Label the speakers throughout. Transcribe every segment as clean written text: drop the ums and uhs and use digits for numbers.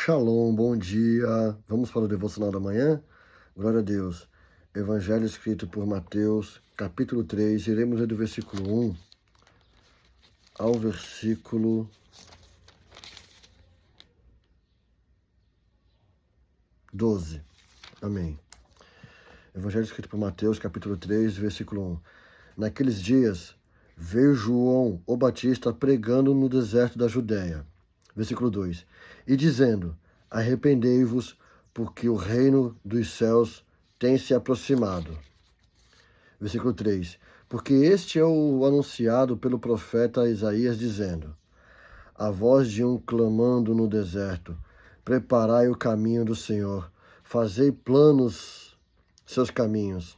Speaker 1: Shalom, bom dia. Vamos para o devocional da manhã? Glória a Deus. Evangelho escrito por Mateus, capítulo 3. Iremos ler do versículo 1 ao versículo 12. Amém. Evangelho escrito por Mateus, capítulo 3, versículo 1. Naqueles dias, veio João o Batista pregando no deserto da Judéia. Versículo 2. E dizendo: arrependei-vos, porque o reino dos céus tem se aproximado. Versículo 3. Porque este é o anunciado pelo profeta Isaías, dizendo: a voz de um clamando no deserto: preparai o caminho do Senhor, fazei planos seus caminhos.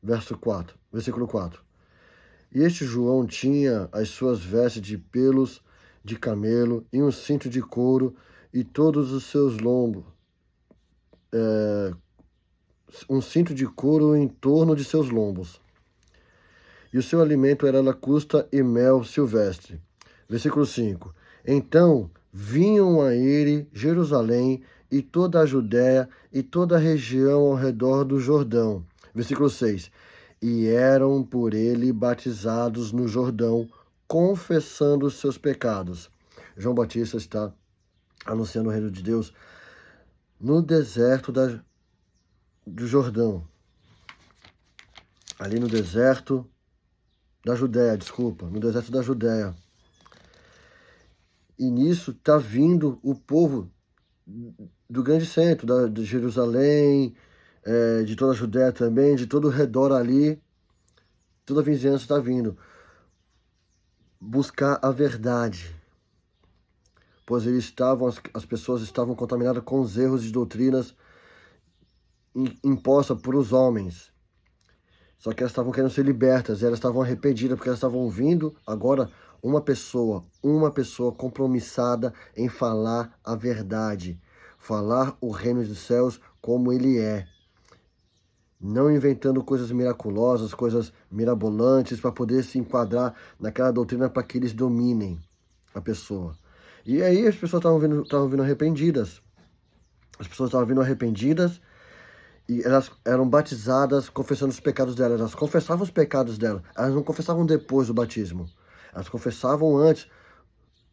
Speaker 1: Versículo 4. E este João tinha as suas vestes de pelos de camelo e um cinto de couro e todos os seus lombos, um cinto de couro em torno de seus lombos. E o seu alimento era lacusta e mel silvestre. Versículo 5. Então vinham a ele Jerusalém e toda a Judéia e toda a região ao redor do Jordão. Versículo 6. E eram por ele batizados no Jordão, confessando os seus pecados. João Batista está anunciando o reino de Deus no deserto do Jordão. Ali no deserto da Judéia, no deserto da Judéia. E nisso está vindo o povo do grande centro, de Jerusalém, de toda a Judéia também, de todo o redor ali, toda a vizinhança está vindo buscar a verdade, pois as pessoas estavam contaminadas com os erros de doutrinas impostas por os homens. Só que elas estavam querendo ser libertas, elas estavam arrependidas, porque elas estavam ouvindo agora uma pessoa compromissada em falar a verdade, falar o reino dos céus como ele é. Não inventando coisas miraculosas, coisas mirabolantes para poder se enquadrar naquela doutrina para que eles dominem a pessoa. E aí as pessoas estavam vindo arrependidas. As pessoas estavam vindo arrependidas e elas eram batizadas confessando os pecados delas. Elas confessavam os pecados delas. Elas não confessavam depois do batismo. Elas confessavam antes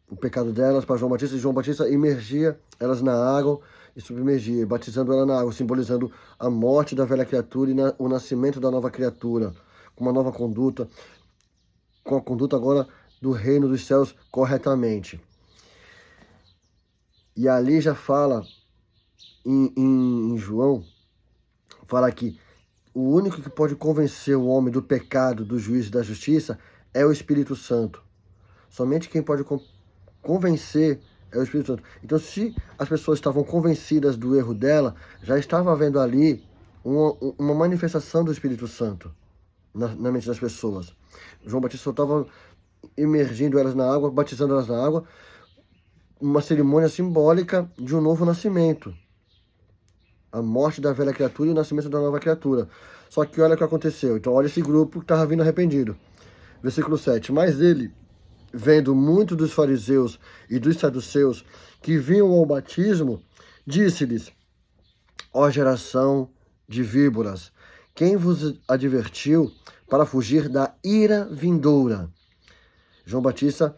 Speaker 1: o pecado delas para João Batista. E João Batista imergia elas na água e submergia, batizando ela na água, simbolizando a morte da velha criatura e o nascimento da nova criatura, com uma nova conduta, com a conduta agora do reino dos céus corretamente. E ali já fala, em João, fala que o único que pode convencer o homem do pecado, do juízo e da justiça é o Espírito Santo. Somente quem pode convencer é o Espírito Santo. Então, se as pessoas estavam convencidas do erro dela, já estava havendo ali uma manifestação do Espírito Santo na mente das pessoas. João Batista só estava imergindo elas na água, batizando elas na água, uma cerimônia simbólica de um novo nascimento. A morte da velha criatura e o nascimento da nova criatura. Só que olha o que aconteceu. Então olha esse grupo que estava vindo arrependido. Versículo 7. Mas ele, vendo muito dos fariseus e dos saduceus que vinham ao batismo, disse-lhes: ó geração de víboras, quem vos advertiu para fugir da ira vindoura? João Batista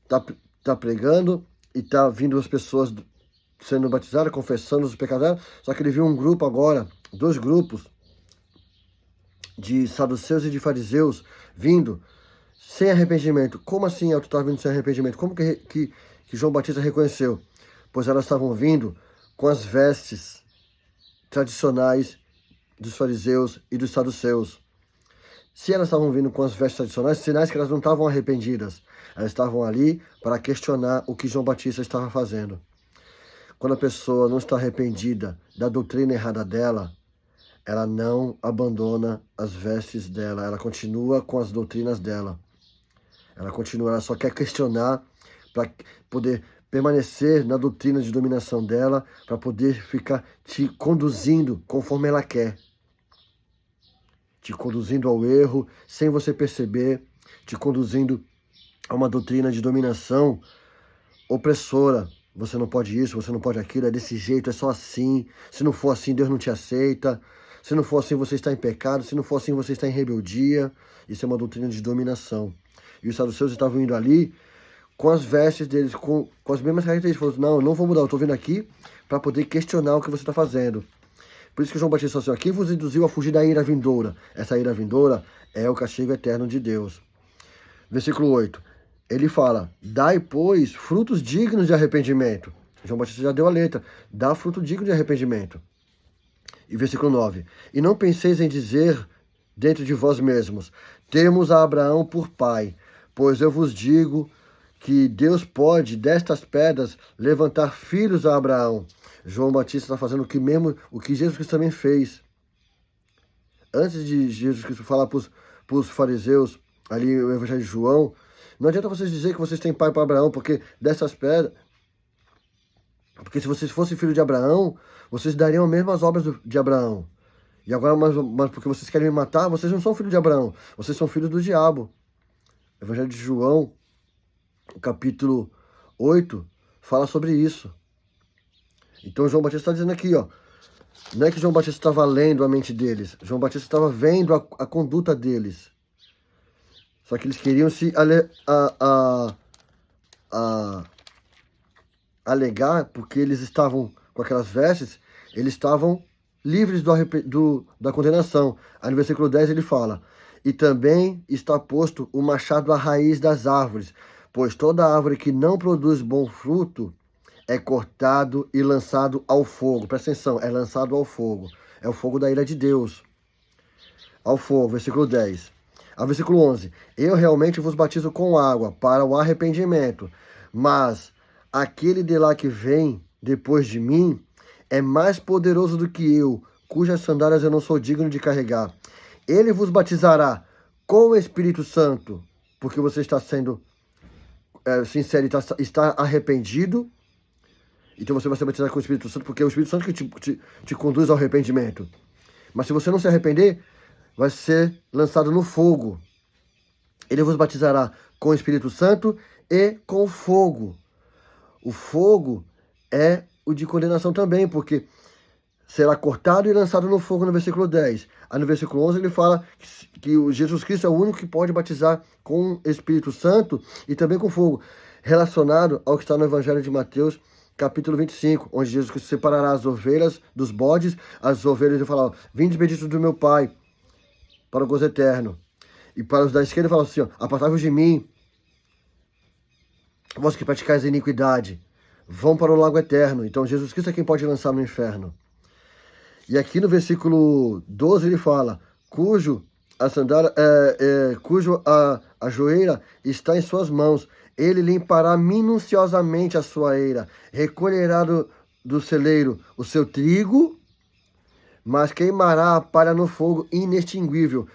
Speaker 1: está pregando e está vindo as pessoas sendo batizadas, confessando os pecados, só que ele viu um grupo agora, dois grupos de saduceus e de fariseus vindo sem arrependimento. Como assim tu está vindo sem arrependimento? Como que João Batista reconheceu? Pois elas estavam vindo com as vestes tradicionais dos fariseus e dos saduceus. Se elas estavam vindo com as vestes tradicionais, sinais que elas não estavam arrependidas. Elas estavam ali para questionar o que João Batista estava fazendo. Quando a pessoa não está arrependida da doutrina errada dela, ela não abandona as vestes dela, ela continua com as doutrinas dela. Ela só quer questionar para poder permanecer na doutrina de dominação dela, para poder ficar te conduzindo conforme ela quer. Te conduzindo ao erro, sem você perceber, te conduzindo a uma doutrina de dominação opressora, você não pode isso, você não pode aquilo, é desse jeito, é só assim. Se não for assim, Deus não te aceita. Se não for assim, você está em pecado. Se não for assim, você está em rebeldia. Isso é uma doutrina de dominação. E os saduceus estavam indo ali com as vestes deles, com as mesmas características. Falaram, não, eu não vou mudar, eu estou vindo aqui para poder questionar o que você está fazendo. Por isso que João Batista falou assim, quem vos induziu a fugir da ira vindoura? Essa ira vindoura é o castigo eterno de Deus. Versículo 8. Ele fala, dai, pois, frutos dignos de arrependimento. João Batista já deu a letra. Dá fruto digno de arrependimento. E versículo 9. E não penseis em dizer dentro de vós mesmos, temos a Abraão por pai, pois eu vos digo que Deus pode, destas pedras, levantar filhos a Abraão. João Batista está fazendo o que Jesus Cristo também fez. Antes de Jesus Cristo falar para os fariseus, ali o Evangelho de João, não adianta vocês dizer que vocês têm pai para Abraão, porque dessas pedras... Porque se vocês fossem filhos de Abraão, vocês dariam as mesmas obras de Abraão. E agora, mas porque vocês querem me matar, vocês não são filhos de Abraão, vocês são filhos do diabo. Evangelho de João, capítulo 8, fala sobre isso. Então João Batista está dizendo aqui, ó, não é que João Batista estava lendo a mente deles, João Batista estava vendo a conduta deles. Só que eles queriam se alegar, porque eles estavam com aquelas vestes, eles estavam livres da condenação. Aí no versículo 10 ele fala, e também está posto o machado à raiz das árvores, pois toda árvore que não produz bom fruto é cortado e lançado ao fogo. Presta atenção, é lançado ao fogo. É o fogo da ira de Deus. Ao fogo, versículo 10. Ao versículo 11. Eu realmente vos batizo com água para o arrependimento, mas aquele de lá que vem depois de mim é mais poderoso do que eu, cujas sandálias eu não sou digno de carregar. Ele vos batizará com o Espírito Santo, porque você está sendo sincero, está arrependido. Então você vai ser batizado com o Espírito Santo, porque é o Espírito Santo que te conduz ao arrependimento. Mas se você não se arrepender, vai ser lançado no fogo. Ele vos batizará com o Espírito Santo e com fogo. O fogo é o de condenação também, porque será cortado e lançado no fogo no versículo 10. Aí no versículo 11 ele fala que o Jesus Cristo é o único que pode batizar com o Espírito Santo e também com fogo, relacionado ao que está no Evangelho de Mateus, capítulo 25, onde Jesus Cristo separará as ovelhas dos bodes, as ovelhas, ele fala, vinde benditos do meu Pai, para o gozo eterno. E para os da esquerda ele fala assim, apartai-vos de mim, vós que praticais a iniquidade, vão para o lago eterno. Então Jesus Cristo é quem pode lançar no inferno. E aqui no versículo 12 ele fala, cujo a joeira está em suas mãos, ele limpará minuciosamente a sua eira, recolherá do celeiro o seu trigo, mas queimará a palha no fogo inextinguível.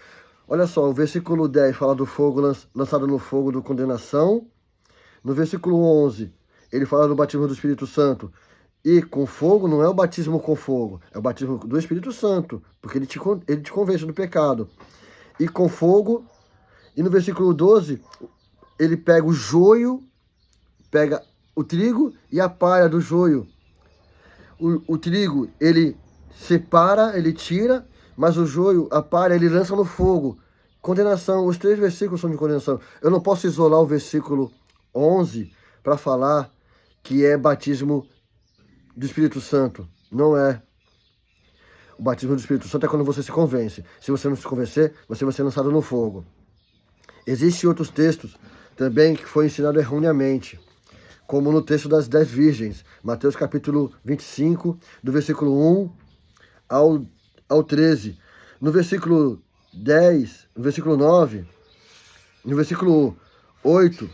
Speaker 1: Olha só, o versículo 10 fala do fogo lançado no fogo do condenação. No versículo 11, ele fala do batismo do Espírito Santo. E com fogo não é o batismo com fogo, é o batismo do Espírito Santo, porque ele te convence do pecado. E com fogo, e no versículo 12, ele pega o joio, pega o trigo e a palha do joio. O trigo, ele separa, ele tira, mas o joio, a palha, ele lança no fogo. Condenação, os 3 versículos são de condenação. Eu não posso isolar o versículo 11 para falar que é batismo do Espírito Santo. Não é. O batismo do Espírito Santo é quando você se convence. Se você não se convencer, você vai ser lançado no fogo. Existem outros textos também que foi ensinado erroneamente, como no texto das 10 virgens, Mateus capítulo 25, do versículo 1 ao 13. No versículo 10, no versículo 9, no versículo 8,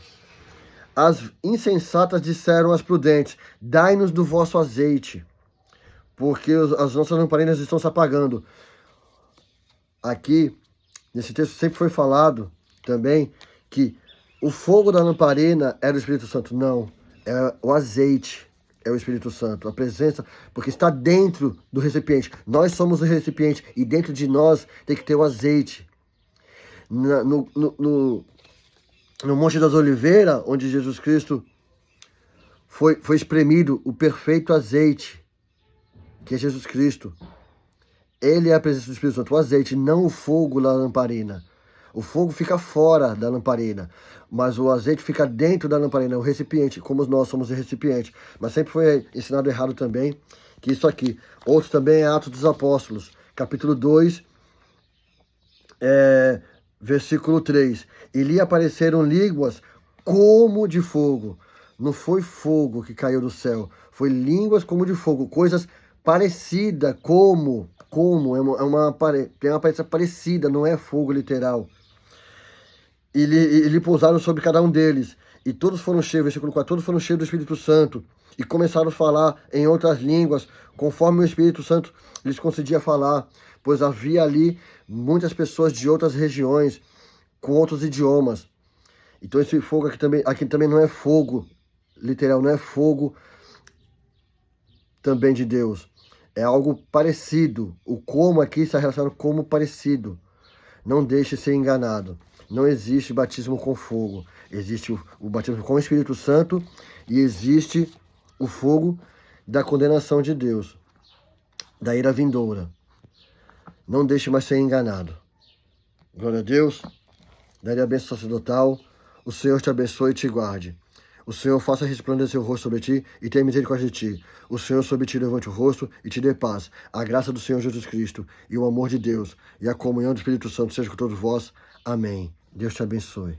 Speaker 1: as insensatas disseram às prudentes, dai-nos do vosso azeite, porque as nossas lamparinas estão se apagando. Aqui, nesse texto sempre foi falado também que o fogo da lamparina era o Espírito Santo. Não, é o azeite, é o Espírito Santo. A presença, porque está dentro do recipiente. Nós somos o recipiente e dentro de nós tem que ter o azeite. No Monte das Oliveiras, onde Jesus Cristo foi espremido o perfeito azeite, que é Jesus Cristo. Ele é a presença do Espírito Santo, o azeite, não o fogo da lamparina. O fogo fica fora da lamparina, mas o azeite fica dentro da lamparina, o recipiente, como nós somos o recipiente. Mas sempre foi ensinado errado também, que isso aqui. Outro também é Atos dos Apóstolos, capítulo 2, versículo 3. E lhe apareceram línguas como de fogo. Não foi fogo que caiu do céu, foi línguas como de fogo, coisas parecidas tem uma aparência parecida, não é fogo literal. E lhe pousaram sobre cada um deles. E todos foram cheios, versículo 4, todos foram cheios do Espírito Santo. E começaram a falar em outras línguas, conforme o Espírito Santo lhes concedia falar. Pois havia ali muitas pessoas de outras regiões, com outros idiomas. Então esse fogo aqui também não é fogo literal, não é fogo também de Deus. É algo parecido. O como aqui está relacionado como parecido. Não deixe ser enganado. Não existe batismo com fogo. Existe o batismo com o Espírito Santo e existe o fogo da condenação de Deus, da ira vindoura. Não deixe mais ser enganado. Glória a Deus. Daria a bênção sacerdotal. O Senhor te abençoe e te guarde. O Senhor faça resplandecer o rosto sobre ti e tenha misericórdia de ti. O Senhor sobre ti levante o rosto e te dê paz. A graça do Senhor Jesus Cristo e o amor de Deus e a comunhão do Espírito Santo seja com todos vós. Amém. Deus te abençoe.